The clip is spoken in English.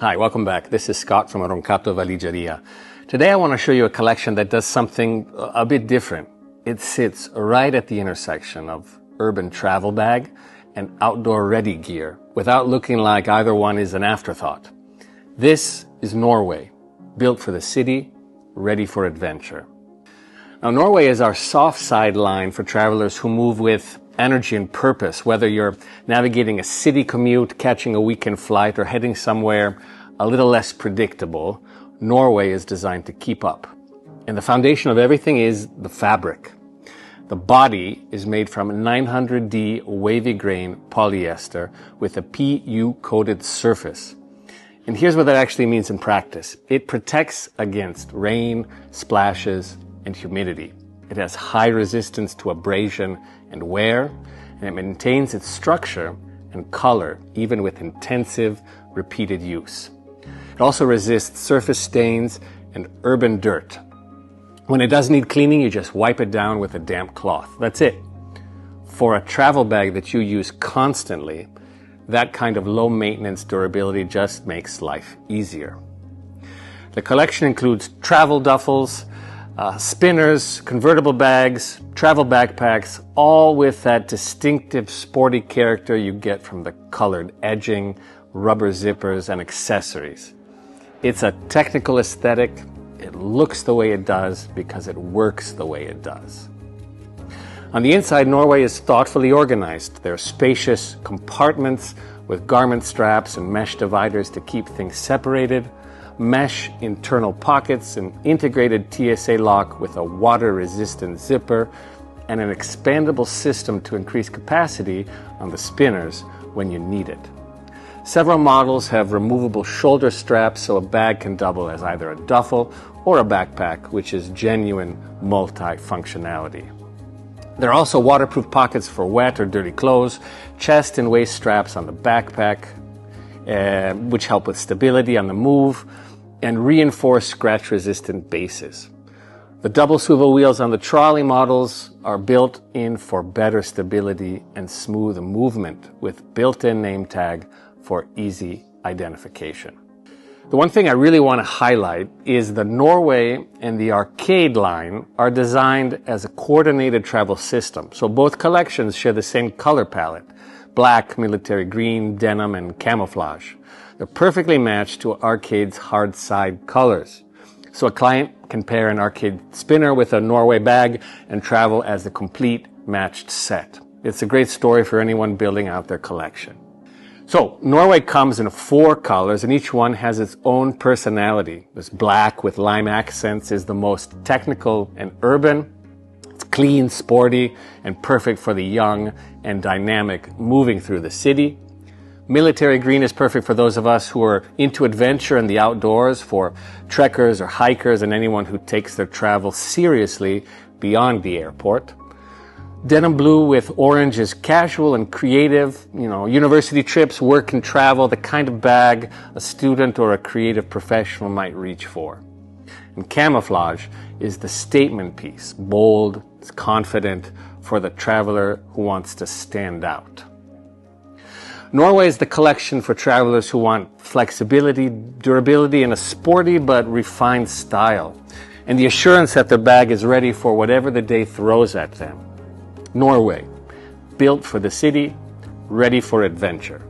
Hi, welcome back. This is Scott from Roncato Valigeria. Today I want to show you a collection that does something a bit different. It sits right at the intersection of urban travel bag and outdoor ready gear without looking like either one is an afterthought. This is Norway, built for the city, ready for adventure. Now, Norway is our soft side line for travelers who move with energy and purpose, whether you're navigating a city commute, catching a weekend flight, or heading somewhere a little less predictable. Norway is designed to keep up. And the foundation of everything is the fabric. The body is made from 900D wavy grain polyester with a PU-coated surface. And here's what that actually means in practice. It protects against rain, splashes, and humidity. It has high resistance to abrasion and wear, and it maintains its structure and color even with intensive, repeated use. It also resists surface stains and urban dirt. When it does need cleaning, you just wipe it down with a damp cloth. That's it. For a travel bag that you use constantly, that kind of low-maintenance durability just makes life easier. The collection includes travel duffels, spinners, convertible bags, travel backpacks, all with that distinctive sporty character you get from the colored edging, rubber zippers, and accessories. It's a technical aesthetic. It looks the way it does because it works the way it does. On the inside, Norway is thoughtfully organized. There are spacious compartments with garment straps and mesh dividers to keep things separated, mesh internal pockets, an integrated TSA lock with a water-resistant zipper, and an expandable system to increase capacity on the spinners when you need it. Several models have removable shoulder straps so a bag can double as either a duffel or a backpack, which is genuine multi-functionality. There are also waterproof pockets for wet or dirty clothes, chest and waist straps on the backpack, which help with stability on the move, and reinforced scratch-resistant bases. The double swivel wheels on the trolley models are built in for better stability and smooth movement with built-in name tag for easy identification. The one thing I really want to highlight is the Norway and the Arcade line are designed as a coordinated travel system. So both collections share the same color palette: black, military green, denim, and camouflage. They're perfectly matched to Arcade's hard side colors. So a client can pair an Arcade spinner with a Norway bag and travel as a complete matched set. It's a great story for anyone building out their collection. So Norway comes in 4 colors and each one has its own personality. This black with lime accents is the most technical and urban. It's clean, sporty, and perfect for the young and dynamic moving through the city. Military green is perfect for those of us who are into adventure and the outdoors, for trekkers or hikers and anyone who takes their travel seriously beyond the airport. Denim blue with orange is casual and creative, university trips, work and travel, the kind of bag a student or a creative professional might reach for. And camouflage is the statement piece, bold, it's confident, for the traveler who wants to stand out. Norway is the collection for travelers who want flexibility, durability, and a sporty but refined style, and the assurance that their bag is ready for whatever the day throws at them. Norway, built for the city, ready for adventure.